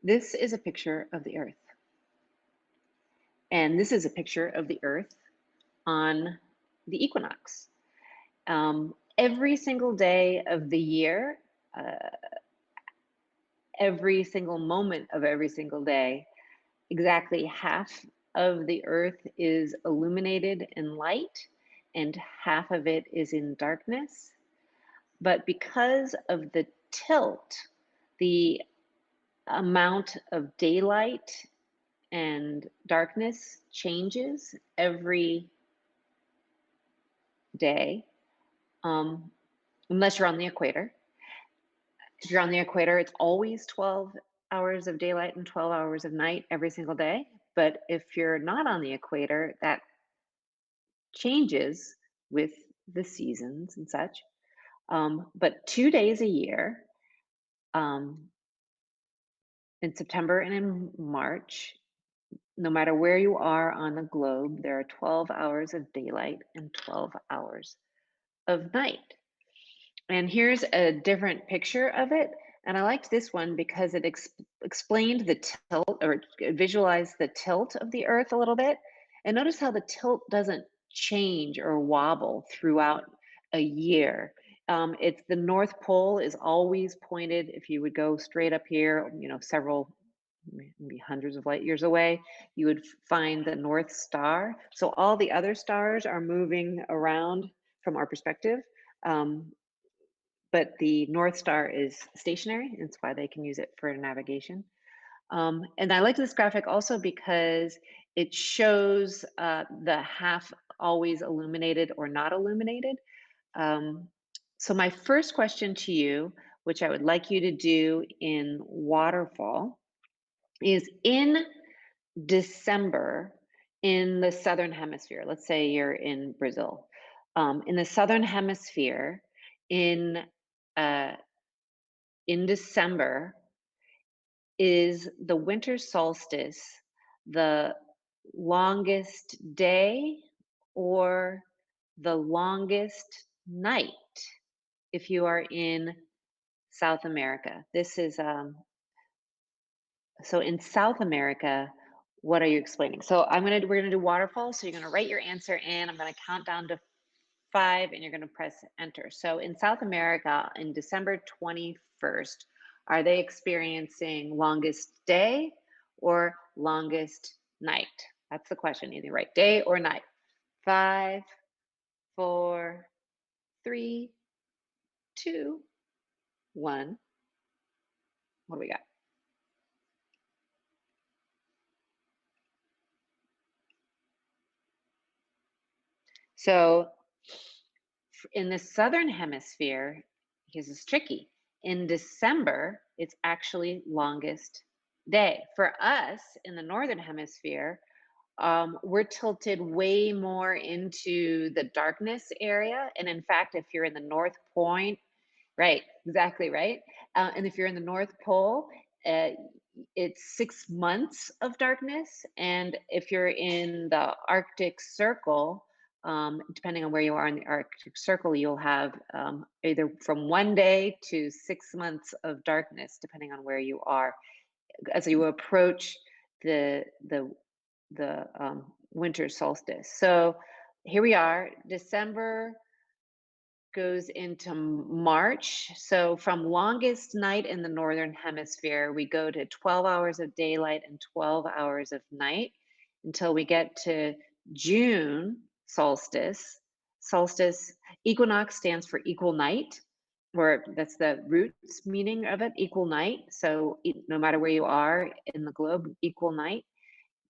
This is a picture of the Earth, and this is a picture of the Earth on the equinox. Every single day of the year, uh, every single moment of every single day, exactly half of the Earth is illuminated in light, and half of it is in darkness. But because of the tilt, the amount of daylight and darkness changes every day, um, unless you're on the equator. If you're on the equator, it's always 12 hours of daylight and 12 hours of night every single day. But if you're not on the equator, that changes with the seasons and such. But 2 days a year, um, in September and in March, no matter where you are on the globe, there are 12 hours of daylight and 12 hours of night. And here's a different picture of it. And I liked this one because it explained the tilt or visualized the tilt of the Earth a little bit. And notice how the tilt doesn't change or wobble throughout a year. It's the North Pole is always pointed. If you would go straight up here, several, maybe hundreds of light years away, you would find the North Star. So all the other stars are moving around from our perspective. Um, but the North Star is stationary. That's why they can use it for navigation. And I like this graphic also because it shows the half always illuminated or not illuminated. Um, so my first question to you, which I would like you to do in waterfall, is in December in the Southern Hemisphere. Let's say you're in Brazil. In the Southern Hemisphere, in uh, in December, is the winter solstice the longest day or the longest night if you are in South America? This is so in South America, what are you explaining? So we're gonna do waterfall. So you're gonna write your answer in. I'm gonna count down to 5 and you're going to press enter. So in South America, in December 21st, are they experiencing longest day or longest night? That's the question. Either right day or night. 5, 4, 3, 2, 1. What do we got? So in the southern hemisphere, here's this tricky. In December, it's actually longest day. For us in the northern hemisphere, we're tilted way more into the darkness area. And in fact, if you're in the North Point, right, exactly right. And if you're in the North Pole, uh, it's 6 months of darkness. And if you're in the Arctic Circle, depending on where you are in the Arctic Circle, you'll have either from 1 day to 6 months of darkness, depending on where you are. As you approach the winter solstice. So here we are, December goes into March. So from longest night in the northern hemisphere, we go to 12 hours of daylight and 12 hours of night until we get to June solstice. Solstice equinox stands for equal night, or that's the roots meaning of it, equal night. So no matter where you are in the globe, equal night.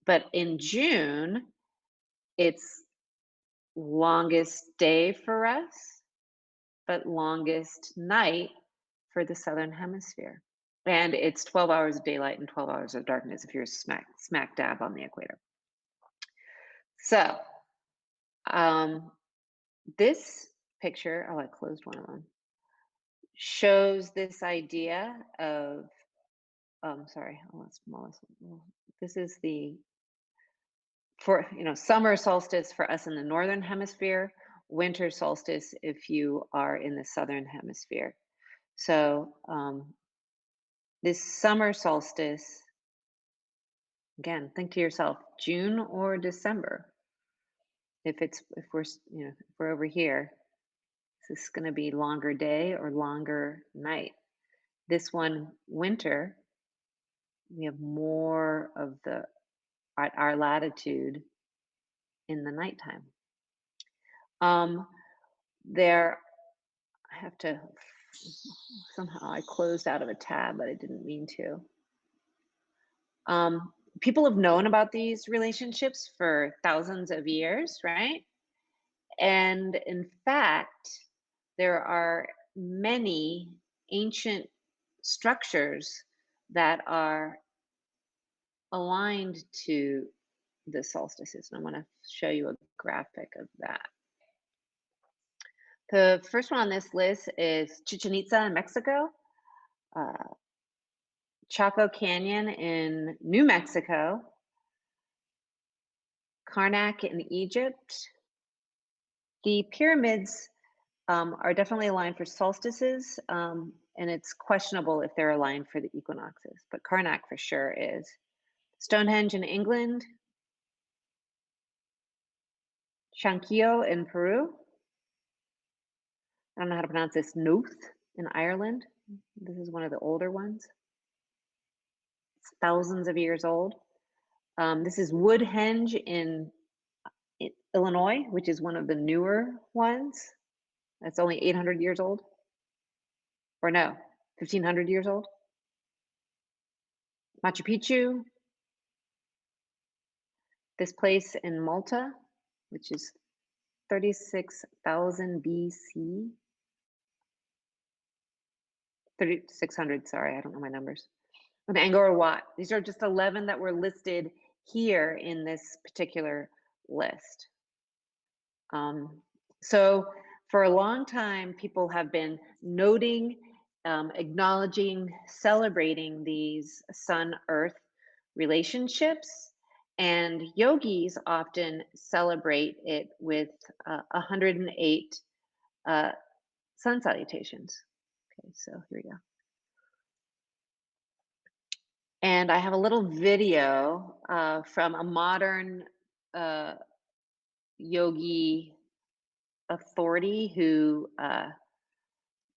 But in June, it's longest day for us, but longest night for the southern hemisphere. And it's 12 hours of daylight and 12 hours of darkness if you're smack dab on the equator. So um, this picture, oh, I closed one of them, shows this idea of, sorry, this is the for summer solstice for us in the northern hemisphere, winter solstice if you are in the southern hemisphere. So This summer solstice, again, think to yourself, June or December. If we're over here, is this going to be longer day or longer night? This one, winter, we have more of the at our latitude in the nighttime. Um, there, I have to somehow I closed out of a tab, but I didn't mean to. People have known about these relationships for thousands of years, right? And in fact, there are many ancient structures that are aligned to the solstices. And I'm going to show you a graphic of that. The first one on this list is Chichen Itza in Mexico, uh, Chaco Canyon in New Mexico, Karnak in Egypt. The pyramids are definitely aligned for solstices, and it's questionable if they're aligned for the equinoxes, but Karnak for sure is. Stonehenge in England, Chanquillo in Peru. I don't know how to pronounce this. Noth in Ireland. This is one of the older ones. It's thousands of years old. This is Woodhenge in Illinois, which is one of the newer ones. That's only 800 years old. Or no, 1500 years old. Machu Picchu. This place in Malta, which is 36,000 BC. 3,600, sorry, I don't know my numbers. And Angkor Wat. These are just 11 that were listed here in this particular list. So for a long time, people have been noting, acknowledging, celebrating these sun-earth relationships, and yogis often celebrate it with 108 sun salutations. Okay, so here we go. And I have a little video from a modern yogi authority who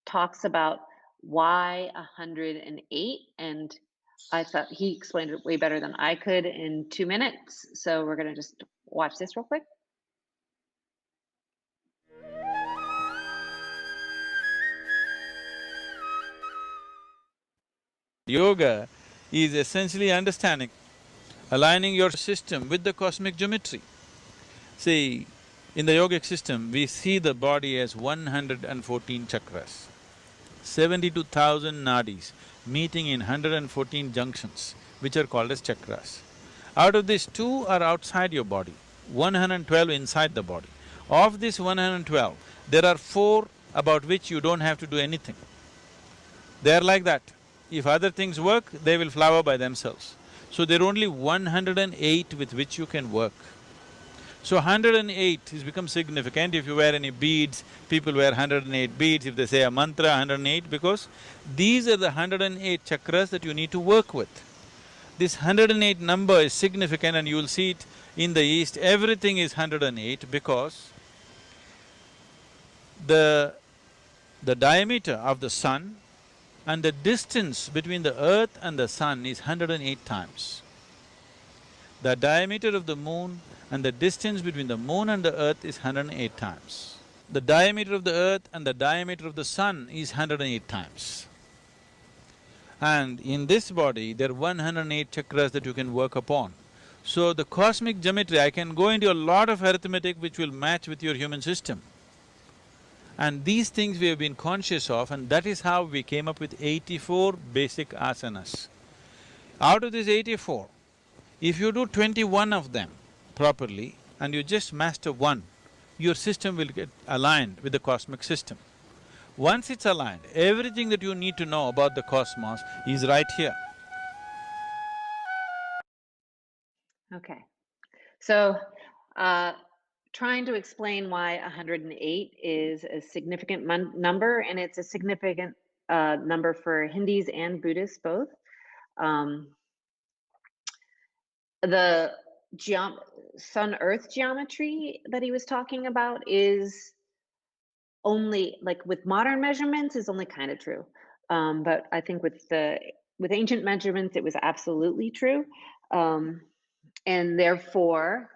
talks about why 108, and I thought he explained it way better than I could in 2 minutes. So we're going to just watch this real quick. Yoga is essentially understanding, aligning your system with the cosmic geometry. See, in the yogic system, we see the body as 114 chakras, 72,000 nadis meeting in 114 junctions, which are called as chakras. Out of these, 2 are outside your body, 112 inside the body. Of this 112, there are 4 about which you don't have to do anything. They're like that. If other things work, they will flower by themselves. So there are only 108 with which you can work. So 108 has become significant. If you wear any beads, people wear 108 beads. If they say a mantra, 108, because these are the 108 chakras that you need to work with. This 108 number is significant, and you will see it in the East, everything is 108 because the diameter of the sun and the distance between the earth and the sun is 108 times. The diameter of the moon and the distance between the moon and the earth is 108 times. The diameter of the earth and the diameter of the sun is 108 times. And in this body, there are 108 chakras that you can work upon. So the cosmic geometry, I can go into a lot of arithmetic which will match with your human system. And these things we have been conscious of, and that is how we came up with 84 basic asanas. Out of these 84, if you do 21 of them properly and you just master one, your system will get aligned with the cosmic system. Once it's aligned, everything that you need to know about the cosmos is right here. Okay, so trying to explain why 108 is a significant number, and it's a significant number for Hindus and Buddhists both. Um, the geom- sun earth geometry that he was talking about is only like with modern measurements is only kind of true. But I think with ancient measurements, it was absolutely true. Um, and therefore,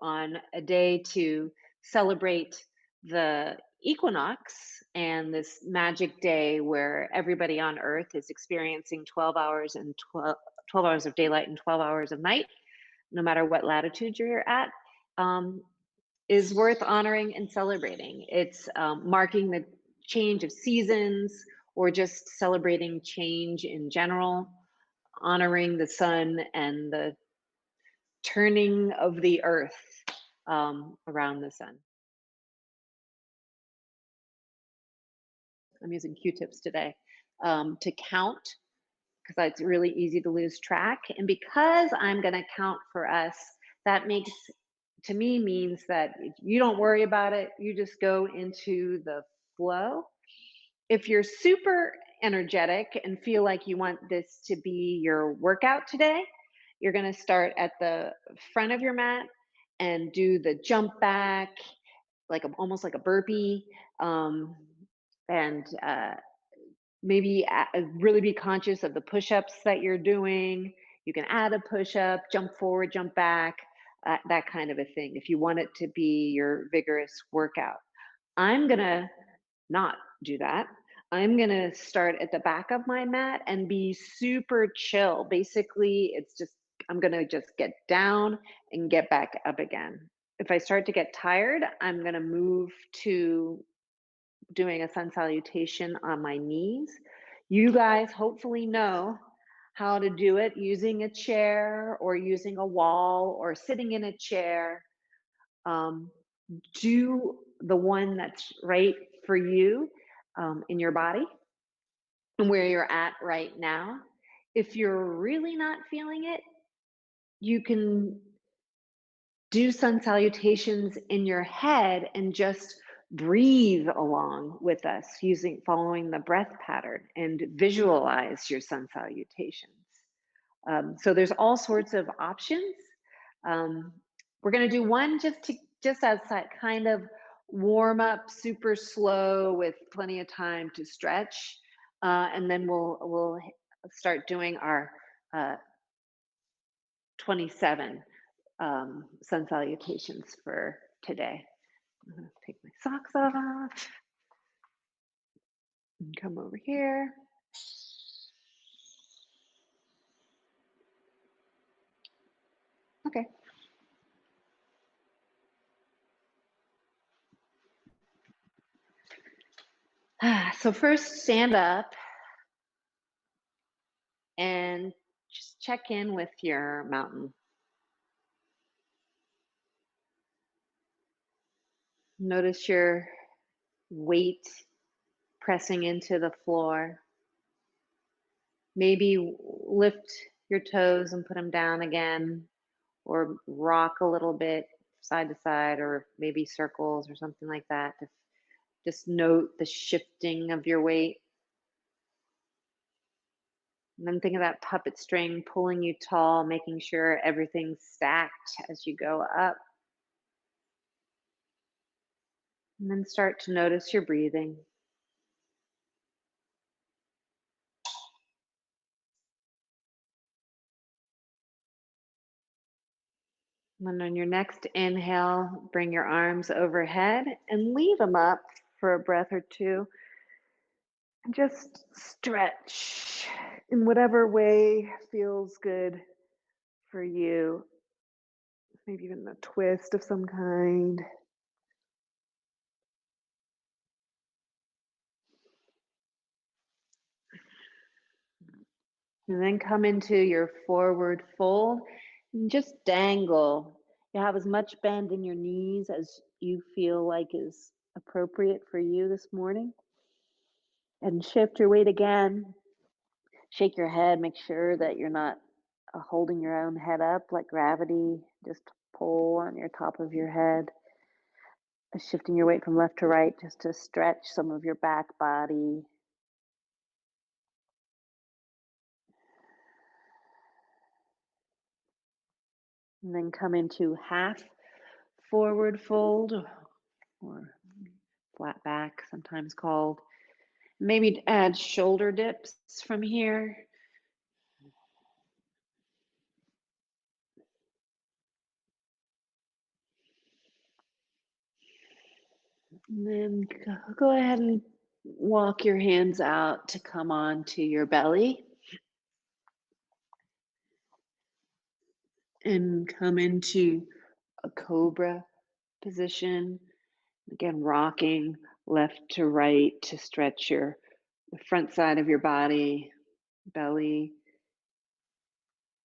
on a day to celebrate the equinox and this magic day where everybody on Earth is experiencing 12 hours and 12 hours of daylight and 12 hours of night, no matter what latitude you're at, um, is worth honoring and celebrating. It's marking the change of seasons or just celebrating change in general, honoring the sun and the turning of the earth around the sun. I'm using Q-tips today to count because it's really easy to lose track. And because I'm going to count for us, that makes to me means that you don't worry about it. You just go into the flow. If you're super energetic and feel like you want this to be your workout today, you're going to start at the front of your mat and do the jump back, like almost like a burpee, and maybe really be conscious of the push-ups that you're doing. You can add a push-up, jump forward, jump back, that kind of a thing. If you want it to be your vigorous workout, I'm gonna not do that. I'm gonna start at the back of my mat and be super chill. Basically, it's just I'm gonna just get down and get back up again. If I start to get tired, I'm gonna move to doing a sun salutation on my knees. You guys hopefully know how to do it using a chair or using a wall or sitting in a chair. Um, do the one that's right for you in your body and where you're at right now. If you're really not feeling it, you can do sun salutations in your head and just breathe along with us using following the breath pattern and visualize your sun salutations. So there's all sorts of options. um, we're going to do one just as that kind of warm up, super slow with plenty of time to stretch, and then we'll start doing our 27 sun salutations for today. I'm going to take my socks off and come over here. Okay. So first, stand up and just check in with your mountain. Notice your weight pressing into the floor. Maybe lift your toes and put them down again, or rock a little bit side to side, or maybe circles or something like that. Just note the shifting of your weight. And then think of that puppet string pulling you tall, making sure everything's stacked as you go up. And then start to notice your breathing. And on your next inhale, bring your arms overhead and leave them up for a breath or two. And just stretch in whatever way feels good for you. Maybe even a twist of some kind. And then come into your forward fold and just dangle. You have as much bend in your knees as you feel like is appropriate for you this morning. And shift your weight again. Shake your head, make sure that you're not holding your own head up like gravity, just pull on your top of your head. Shifting your weight from left to right just to stretch some of your back body. And then come into half forward fold or flat back, sometimes called. Maybe add shoulder dips from here. And then go ahead and walk your hands out to come on to your belly and come into a cobra position. Again, rocking left to right to stretch the front side of your body, belly,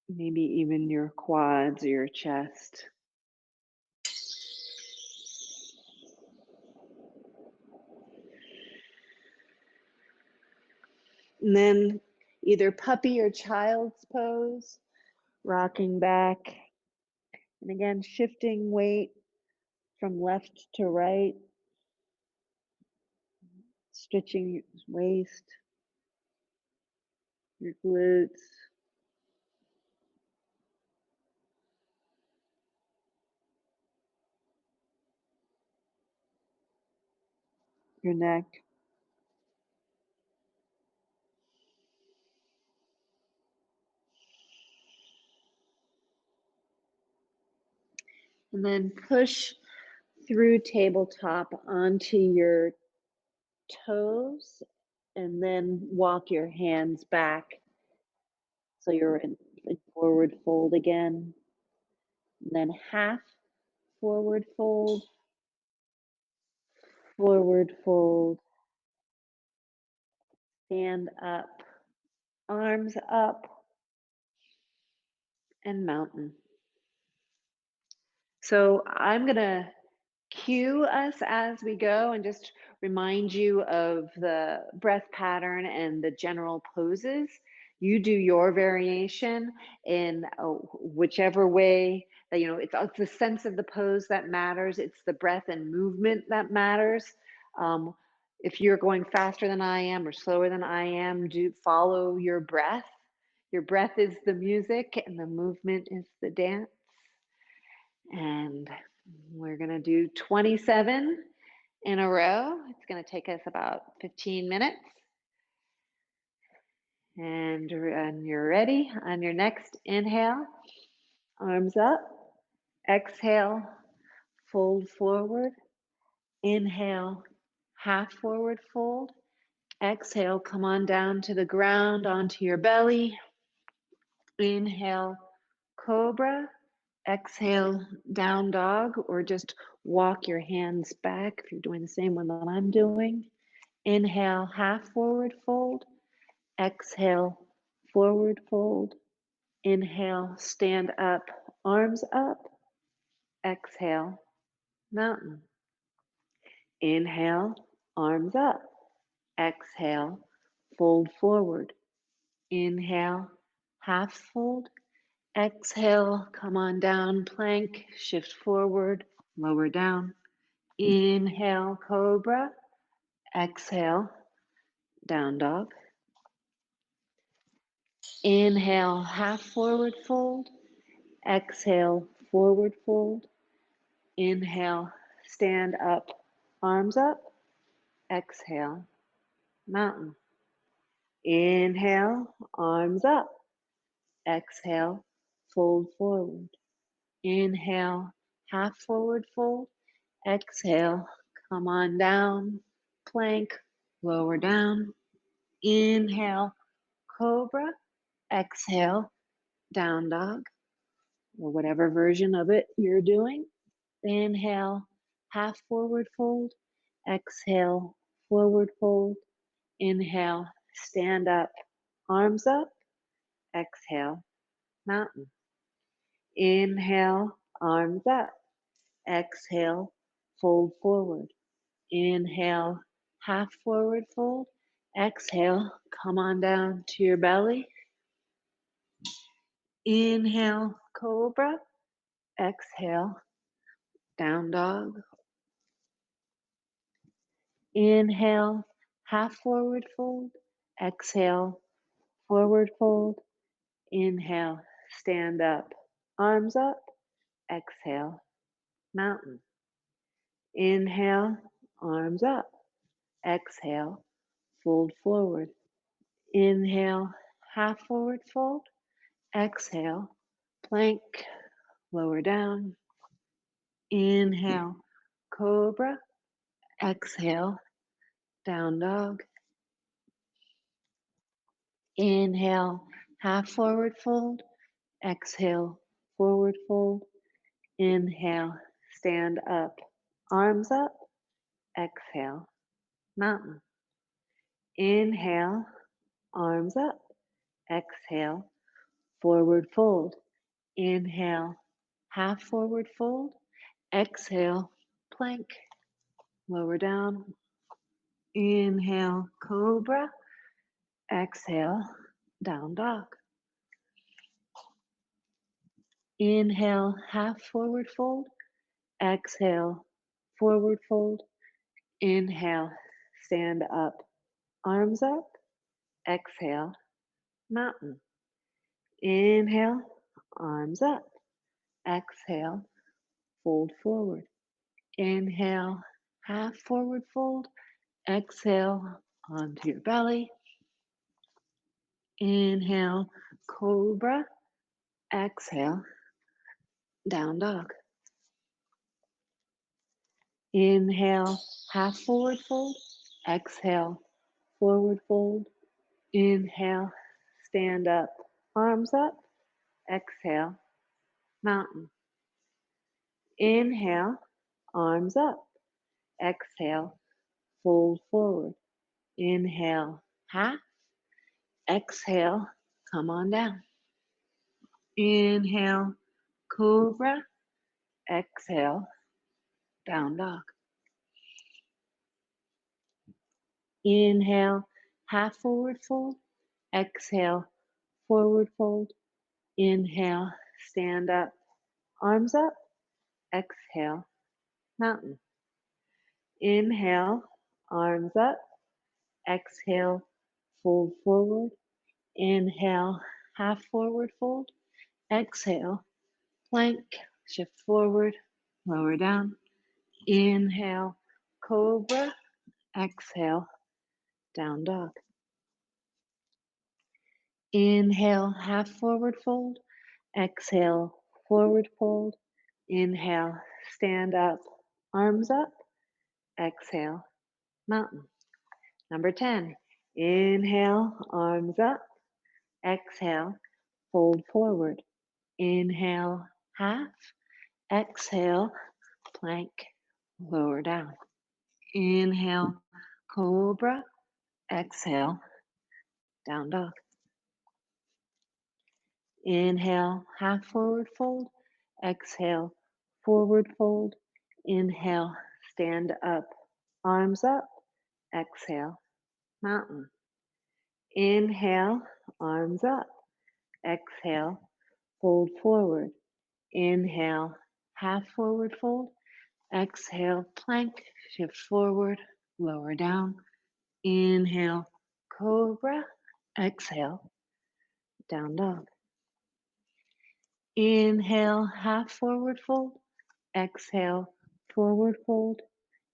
maybe even your quads or your chest. And then either puppy or child's pose, rocking back. And again, shifting weight from left to right, stretching your waist, your glutes, your neck. And then push through tabletop onto your toes and then walk your hands back so you're in forward fold again. And then half forward fold, forward fold, stand up, arms up, and mountain. So I'm going to cue us as we go and just remind you of the breath pattern and the general poses. You do your variation in whichever way that, it's the sense of the pose that matters. It's the breath and movement that matters. If you're going faster than I am or slower than I am, do follow your breath. Your breath is the music and the movement is the dance. And we're going to do 27 in a row. It's going to take us about 15 minutes. And you're ready on your next inhale, arms up. Exhale, fold forward. Inhale, half forward fold. Exhale, come on down to the ground, onto your belly. Inhale, cobra. Exhale, down dog, or just walk your hands back if you're doing the same one that I'm doing. Inhale, half forward fold. Exhale, forward fold. Inhale, stand up, arms up. Exhale, mountain. Inhale, arms up. Exhale, fold forward. Inhale, half fold. Exhale, come on down, plank, shift forward, lower down. Inhale, cobra. Exhale, down dog. Inhale, half forward fold. Exhale, forward fold. Inhale, stand up, arms up. Exhale, mountain. Inhale, arms up. Exhale, fold forward. Inhale, half forward fold. Exhale, come on down, plank, lower down. Inhale, cobra. Exhale, down dog, or whatever version of it you're doing. Inhale, half forward fold. Exhale, forward fold. Inhale, stand up, arms up. Exhale, mountain. Inhale, arms up. Exhale, fold forward. Inhale, half forward fold. Exhale, come on down to your belly. Inhale, cobra. Exhale, down dog. Inhale, half forward fold. Exhale, forward fold. Inhale, stand up, arms up. exhale, mountain. Inhale, arms up. Exhale, fold forward. Inhale, half forward fold. Exhale, plank, lower down. Inhale, cobra. Exhale, down dog. Inhale, half forward fold. Exhale, forward fold. Inhale, stand up, arms up. Exhale, mountain. Inhale, arms up. Exhale, forward fold. Inhale, half forward fold. Exhale, plank, lower down. Inhale, cobra. Exhale, down dog. Inhale, half forward fold. Exhale, forward fold. Inhale, stand up, arms up. Exhale, mountain. Inhale, arms up. Exhale, fold forward. Inhale, half forward fold. Exhale, onto your belly. Inhale, cobra. Exhale, down dog. Inhale, half forward fold. Exhale, forward fold. Inhale, stand up, arms up. Exhale, mountain. Inhale, arms up. Exhale, fold forward. Inhale, half. Exhale, come on down. Inhale, cobra. Exhale, down dog. Inhale, half forward fold. Exhale, forward fold. Inhale, stand up, arms up. Exhale, mountain. Inhale, arms up. Exhale, fold forward. Inhale, half forward fold. Exhale, plank, shift forward, lower down. Inhale, cobra. Exhale, down dog. Inhale, half forward fold. Exhale, forward fold. Inhale, stand up, arms up. Exhale, mountain. Number 10. Inhale, arms up. Exhale, fold forward. Inhale, half. Exhale, plank, lower down. Inhale, cobra. Exhale, down dog. Inhale, half forward fold. Exhale, forward fold. Inhale, stand up, arms up. Exhale, mountain. Inhale, arms up. Exhale, fold forward. Inhale, half forward fold. Exhale, plank, shift forward, lower down. Inhale, cobra. Exhale, down dog. Inhale, half forward fold. Exhale, forward fold.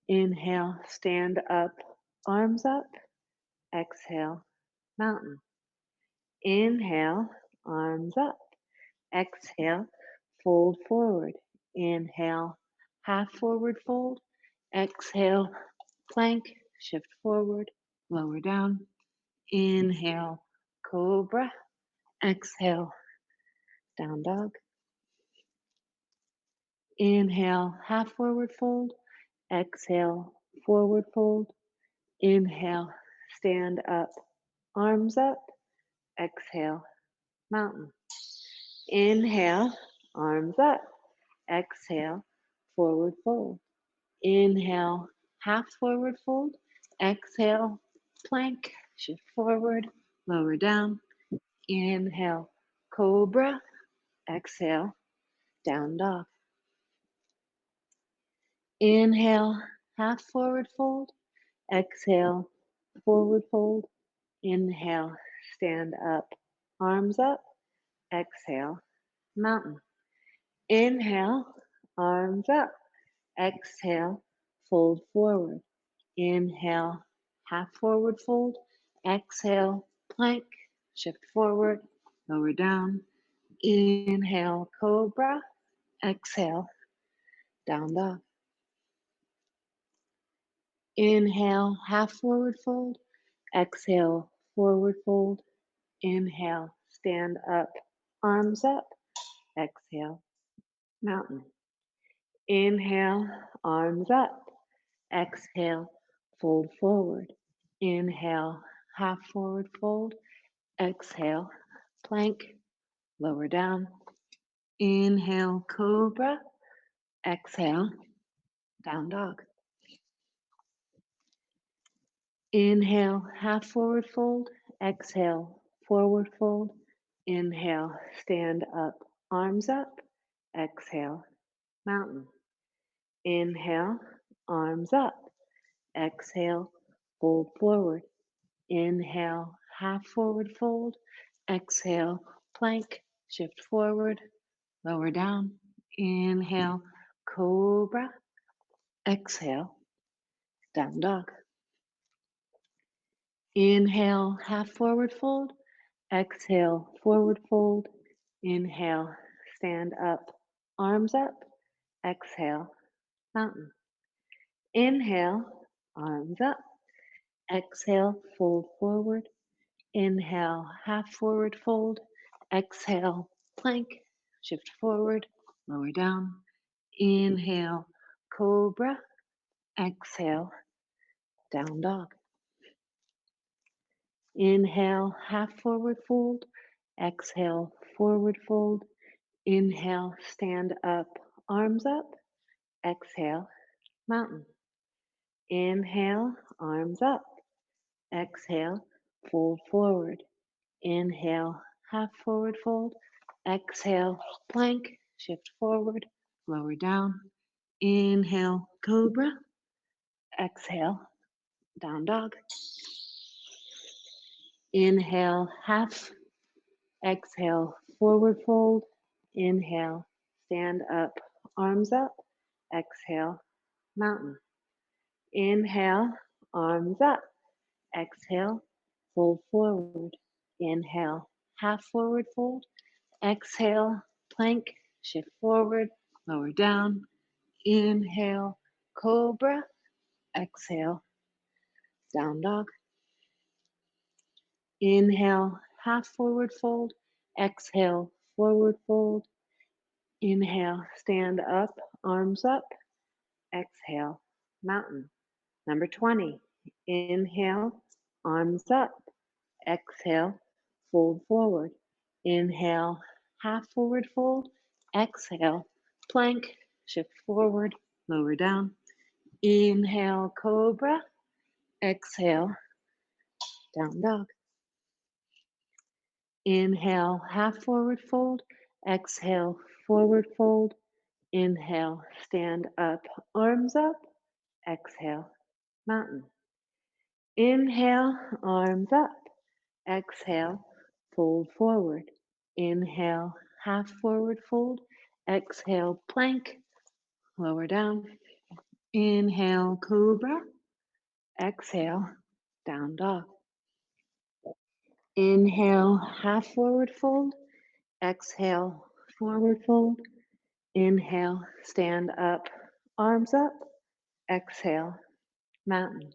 Inhale, stand up, arms up. Exhale, mountain. Inhale, arms up. Exhale, fold forward. Inhale, half forward fold. Exhale, plank, shift forward, lower down. Inhale, cobra. Exhale, down dog. Inhale, half forward fold. Exhale, forward fold. Inhale, stand up, arms up. Exhale, mountain. Inhale, arms up. Exhale, forward fold. Inhale, half forward fold. Exhale, plank, shift forward, lower down. Inhale, cobra. Exhale, down dog. Inhale, half forward fold. Exhale, forward fold. Inhale, stand up, arms up. Exhale, mountain. Inhale, arms up. Exhale, fold forward. Inhale, half forward fold. Exhale, plank. Shift forward, lower down. Inhale, cobra. Exhale, down dog. Inhale, half forward fold. Exhale, forward fold. Inhale, stand up, arms up. Exhale, mountain. Inhale, arms up. Exhale, fold forward. Inhale, half forward fold. Exhale, plank, lower down. Inhale, cobra. Exhale, down dog. Inhale, half forward fold. Exhale, forward fold. Inhale, stand up, arms up. Exhale, mountain. Inhale, arms up. Exhale, fold forward. Inhale, half forward fold. Exhale, plank, shift forward, lower down. Inhale, cobra. Exhale, down dog. Inhale, half forward fold. Exhale, forward fold. Inhale, stand up, arms up. Exhale, mountain. Inhale, arms up. Exhale, fold forward. Inhale, half forward fold. Exhale, plank, shift forward, lower down. Inhale, cobra. Exhale, down dog. Inhale, half forward fold. Exhale, forward fold. Inhale, stand up, arms up. Exhale, mountain. Inhale, arms up. Exhale, fold forward. Inhale, half forward fold. Exhale, plank, shift forward, lower down. Inhale, cobra. Exhale, down dog. Inhale, half. Exhale, forward fold. Inhale, stand up, arms up. Exhale, mountain. Inhale, arms up. Exhale, fold forward. Inhale, half forward fold. Exhale, plank, shift forward, lower down. Inhale, cobra. Exhale, down dog. Inhale, half forward fold. Exhale, forward fold. Inhale, stand up, arms up. Exhale, mountain. Number 20. Inhale, arms up. Exhale, fold forward. Inhale, half forward fold. Exhale, plank, shift forward, lower down. Inhale, cobra. Exhale, down dog. Inhale, half forward fold. Exhale, forward fold. Inhale, stand up, arms up. Exhale, mountain. Inhale, arms up. Exhale, fold forward. Inhale, half forward fold. Exhale, plank, lower down. Inhale, cobra. Exhale, down dog. Inhale, half forward fold. Exhale, forward fold. Inhale, stand up, arms up. Exhale, mountain.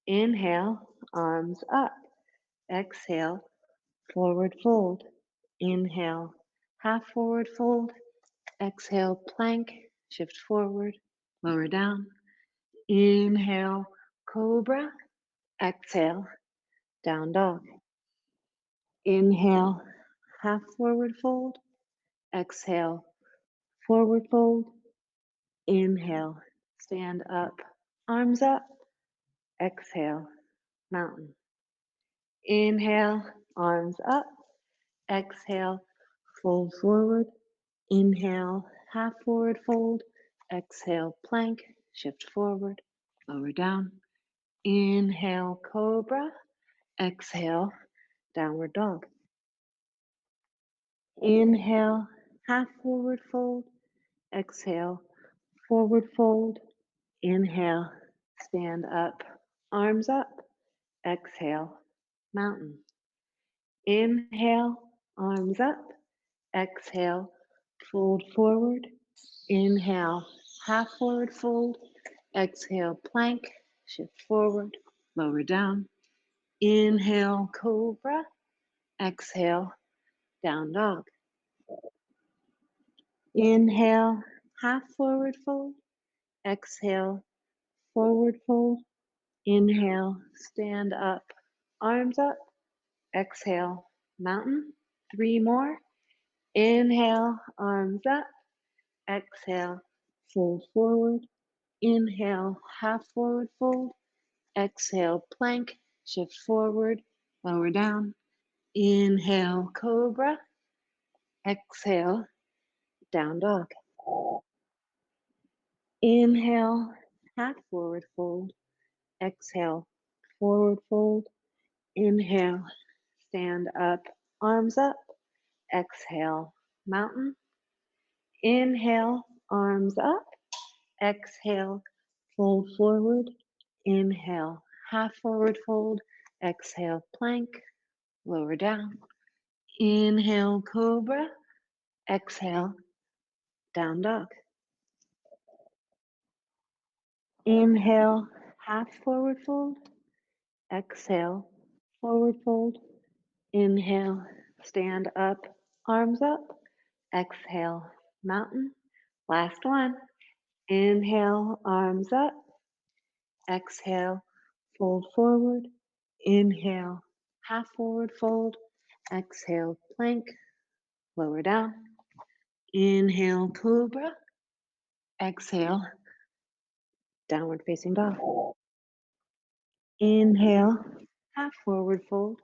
Inhale, arms up. Exhale, forward fold. Inhale, half forward fold. Exhale, plank, shift forward, lower down. Inhale, cobra. Exhale, down dog. Inhale, half forward fold. Exhale, forward fold. Inhale, stand up, arms up. Exhale, mountain. Inhale, arms up. Exhale, fold forward. Inhale, half forward fold. Exhale, plank, shift forward, lower down. Inhale, cobra. Exhale, downward dog. Inhale, half forward fold. Exhale, forward fold. Inhale, stand up, arms up. Exhale, mountain. Inhale, arms up. Exhale, fold forward. Inhale, half forward fold. Exhale, plank. Shift forward, lower down. Inhale, cobra. Exhale, down dog. Inhale, half forward fold. Exhale, forward fold. Inhale, stand up, arms up. Exhale, mountain. Three more. Inhale, arms up. Exhale, fold forward. Inhale, half forward fold. Exhale, plank. Shift forward, lower down. Inhale, cobra. Exhale, down dog. Inhale, half forward fold. Exhale, forward fold. Inhale, stand up, arms up. Exhale, mountain. Inhale, arms up. Exhale, fold forward. Inhale, half forward fold. Exhale, plank, lower down. Inhale, cobra. Exhale, down dog. Inhale, half forward fold. Exhale, forward fold. Inhale, stand up, arms up. Exhale, mountain. Last one. Inhale, arms up. Exhale, fold forward. Inhale, half forward fold. Exhale, plank, lower down. Inhale, cobra. Exhale, downward facing dog. Inhale, half forward fold.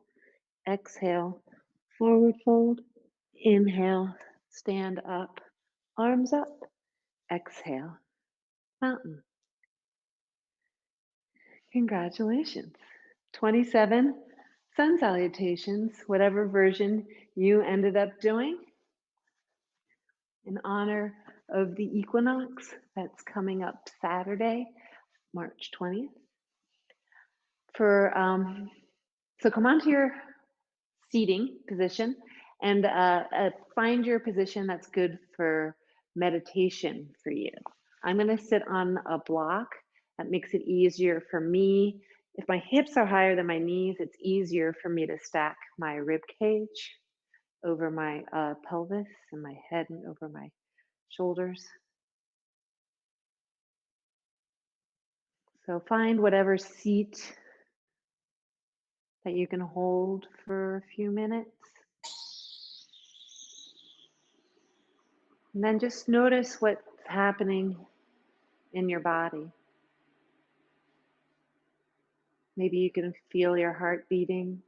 Exhale, forward fold. Inhale, stand up, arms up. Exhale, mountain. Congratulations. 27 sun salutations, whatever version you ended up doing, in honor of the equinox that's coming up Saturday, March 20th. So come onto your seating position and find your position that's good for meditation for you. I'm going to sit on a block. That makes it easier for me. If my hips are higher than my knees, it's easier for me to stack my rib cage over my pelvis and my head and over my shoulders. So find whatever seat that you can hold for a few minutes. And then just notice what's happening in your body. Maybe you can feel your heart beating.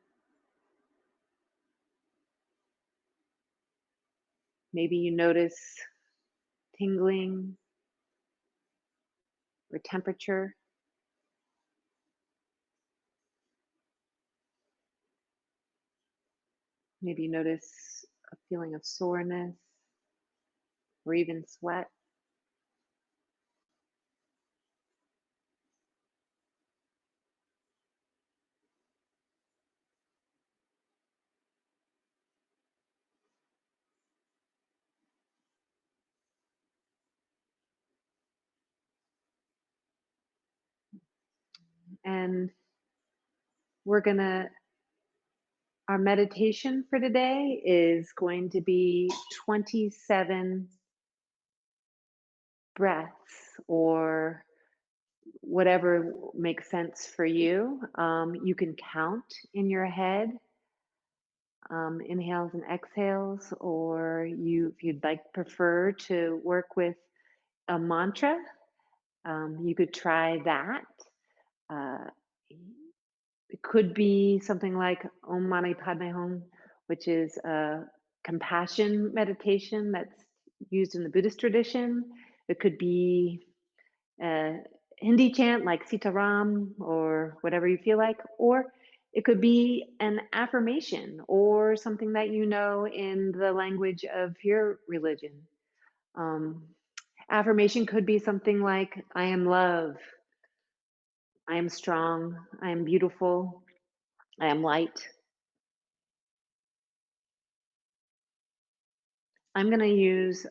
Maybe you notice tingling or temperature. Maybe you notice a feeling of soreness or even sweat. And our meditation for today is going to be 27 breaths or whatever makes sense for you. You can count in your head, inhales and exhales, or if you'd prefer to work with a mantra, you could try that. Uh, it could be something like Om Mani Padme Hum, which is a compassion meditation that's used in the Buddhist tradition. It could be a Hindi chant like Sitaram or whatever you feel like, or It could be an affirmation or something that you know in the language of your religion. Um, Affirmation could be something like, I am love, I am strong, I am beautiful, I am light. I'm going to use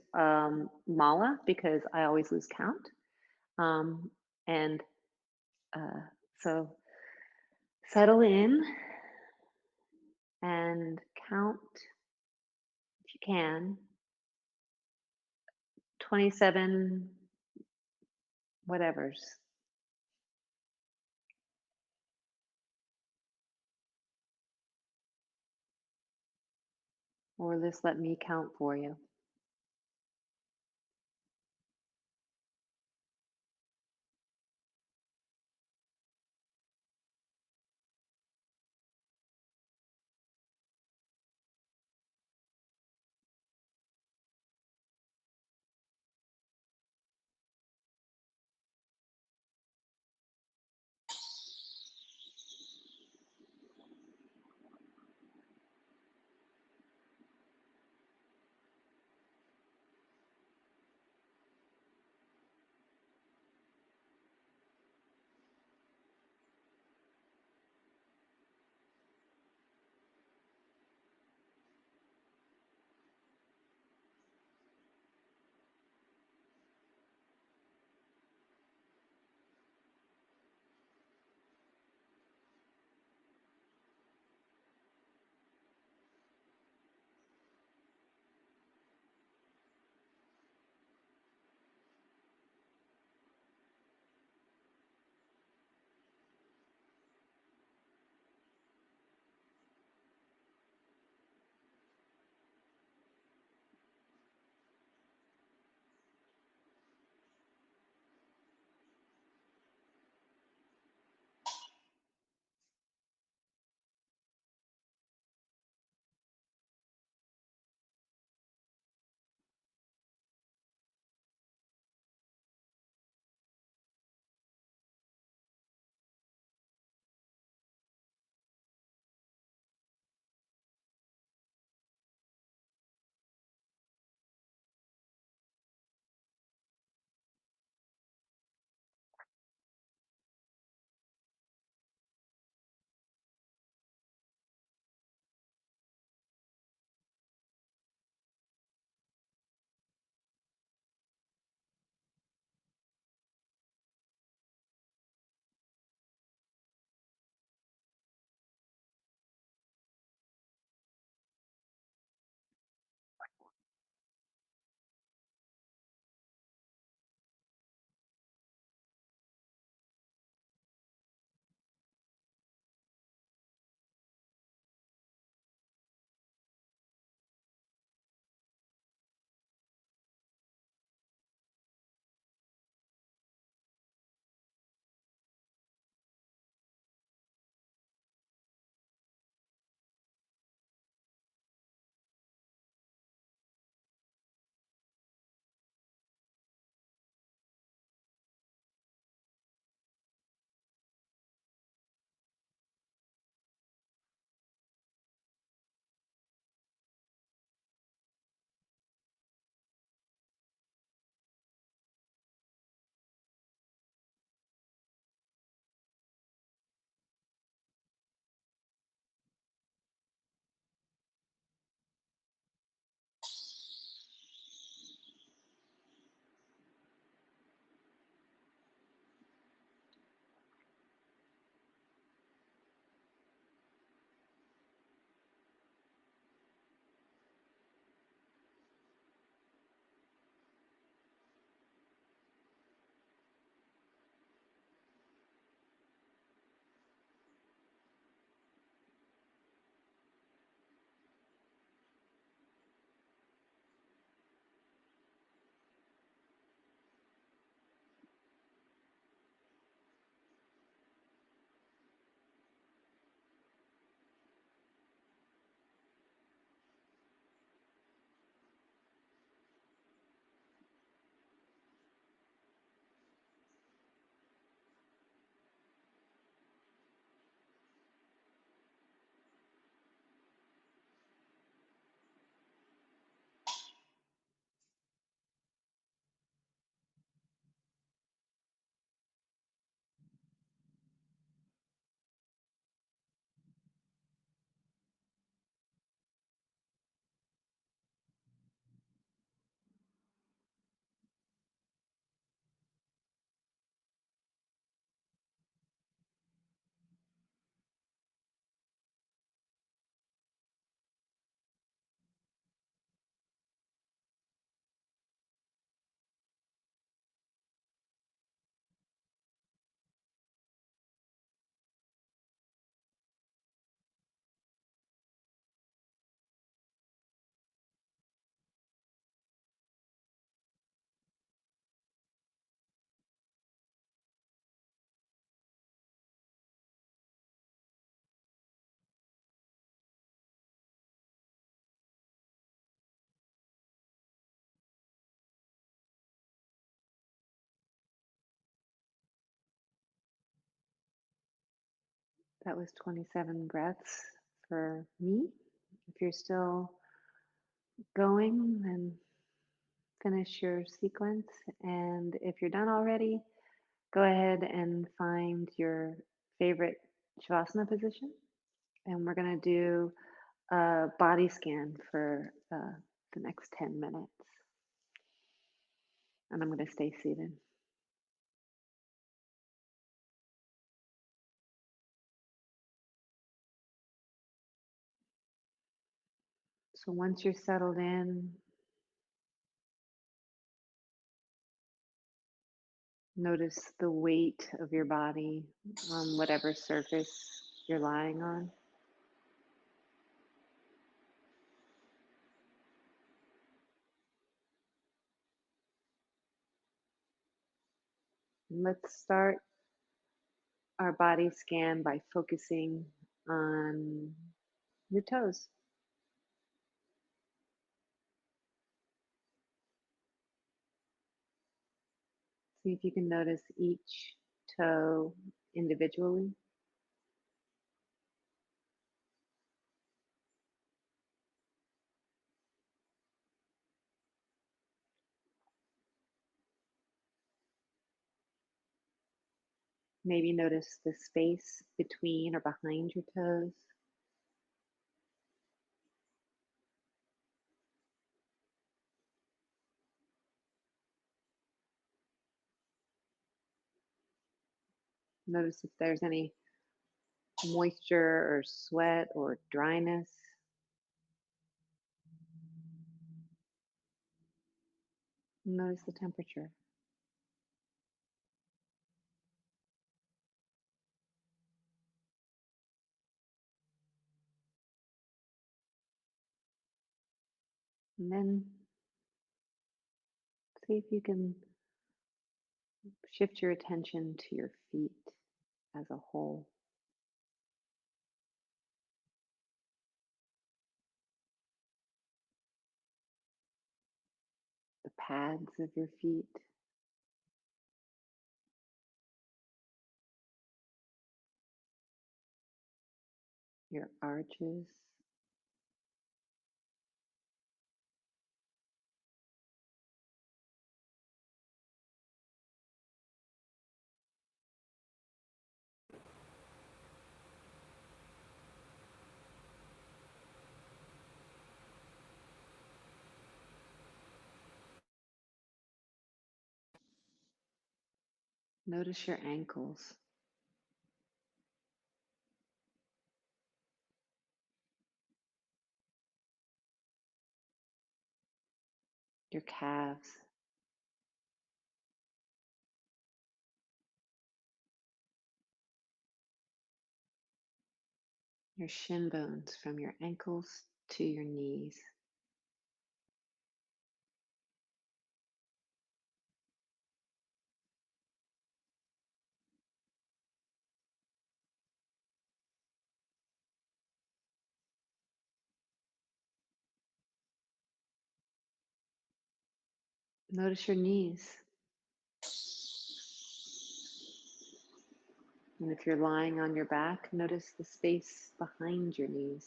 mala because I always lose count. Um, and so settle in and count, if you can, 27 whatevers. Or just let me count for you. That was 27 breaths for me. If you're still going, then finish your sequence. And if you're done already, go ahead and find your favorite Shavasana position. And we're going to do a body scan for the next 10 minutes. And I'm going to stay seated. So once you're settled in, notice the weight of your body on whatever surface you're lying on. Let's start our body scan by focusing on your toes. See if you can notice each toe individually. Maybe notice the space between or behind your toes. Notice if there's any moisture or sweat or dryness. Notice the temperature. And then see if you can shift your attention to your feet as a whole. The pads of your feet, your arches, notice your ankles, your calves, your shin bones from your ankles to your knees. Notice your knees. And if you're lying on your back, notice the space behind your knees.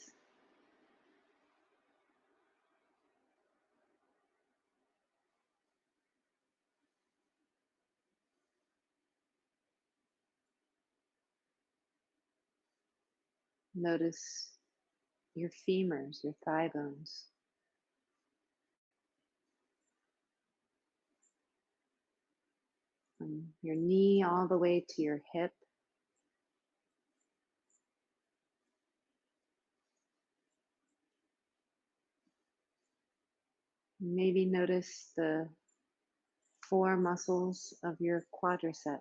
Notice your femurs, your thigh bones. From your knee all the way to your hip. Maybe notice the four muscles of your quadricep.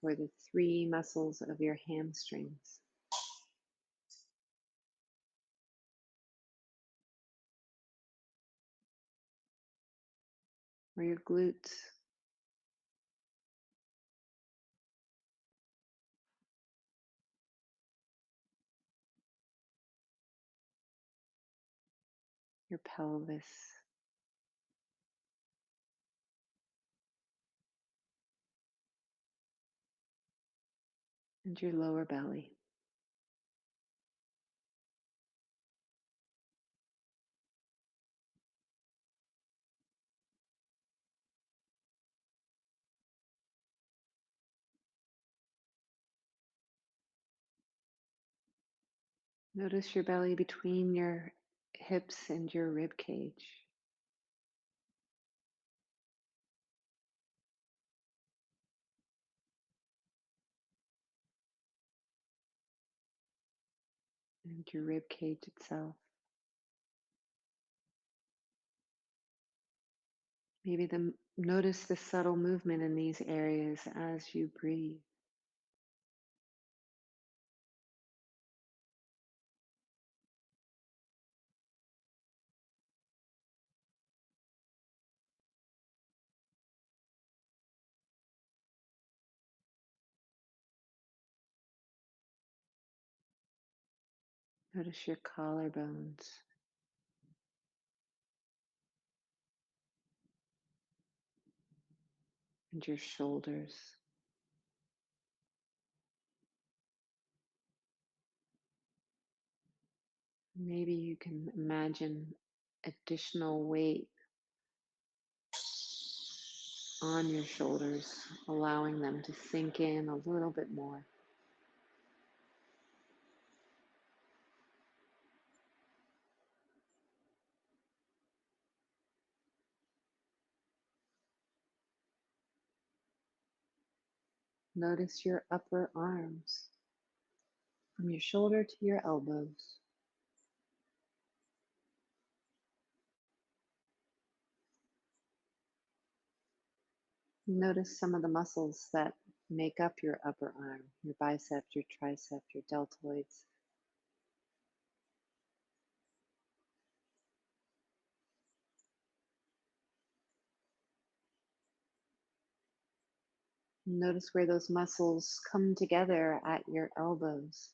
Or the three muscles of your hamstrings. Or your glutes. your pelvis, and your lower belly. Notice your belly between your hips and your rib cage. And your rib cage itself. Notice the subtle movement in these areas as you breathe. Notice your collarbones and your shoulders. Maybe you can imagine additional weight on your shoulders, allowing them to sink in a little bit more. Notice your upper arms from your shoulder to your elbows. Notice some of the muscles that make up your upper arm, your bicep, your tricep, your deltoids. Notice where those muscles come together at your elbows.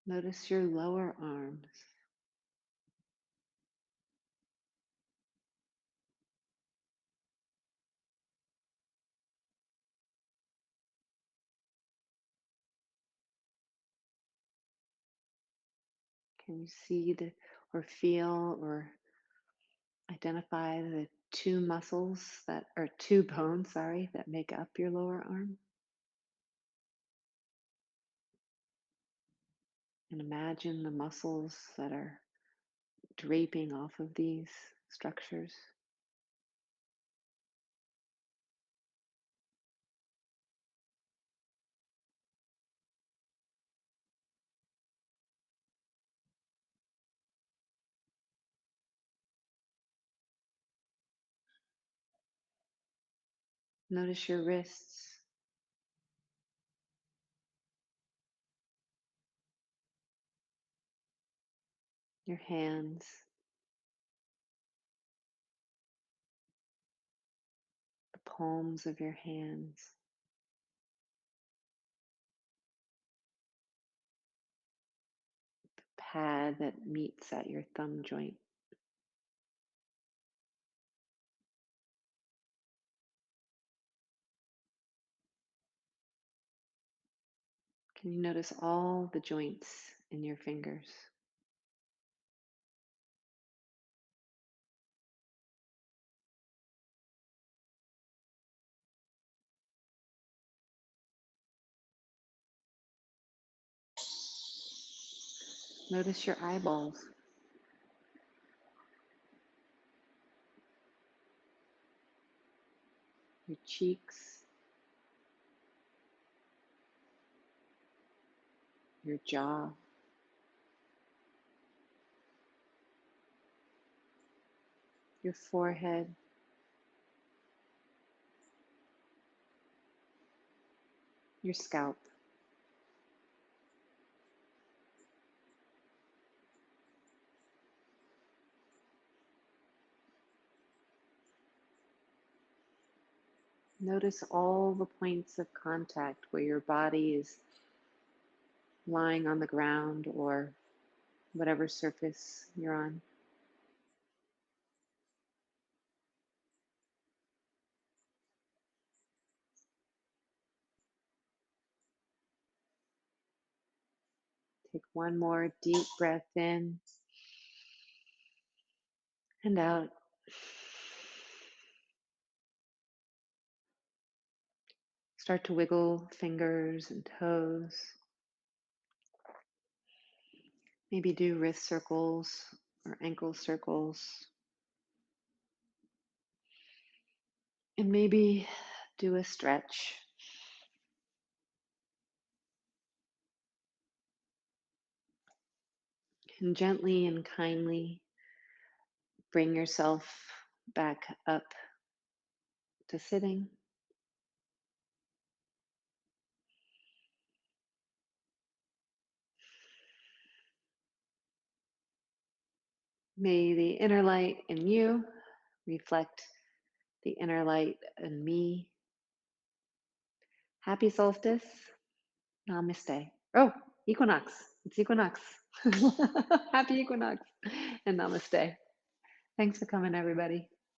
Notice your lower arms. Can you see or feel or identify the two bones, sorry, that make up your lower arm? And imagine the muscles that are draping off of these structures. Notice your wrists, your hands, the palms of your hands, pad that meets at your thumb joint. Can you notice all the joints in your fingers? Notice your eyeballs, your cheeks, your jaw, your forehead, your scalp. Notice all the points of contact where your body is lying on the ground or whatever surface you're on. Take one more deep breath in and out. Start to wiggle fingers and toes. Maybe do wrist circles or ankle circles. And maybe do a stretch. And gently and kindly bring yourself back up to sitting. May the inner light in you reflect the inner light in me. Happy solstice. Namaste. Oh, equinox. It's equinox. Happy equinox and namaste. Thanks for coming, everybody.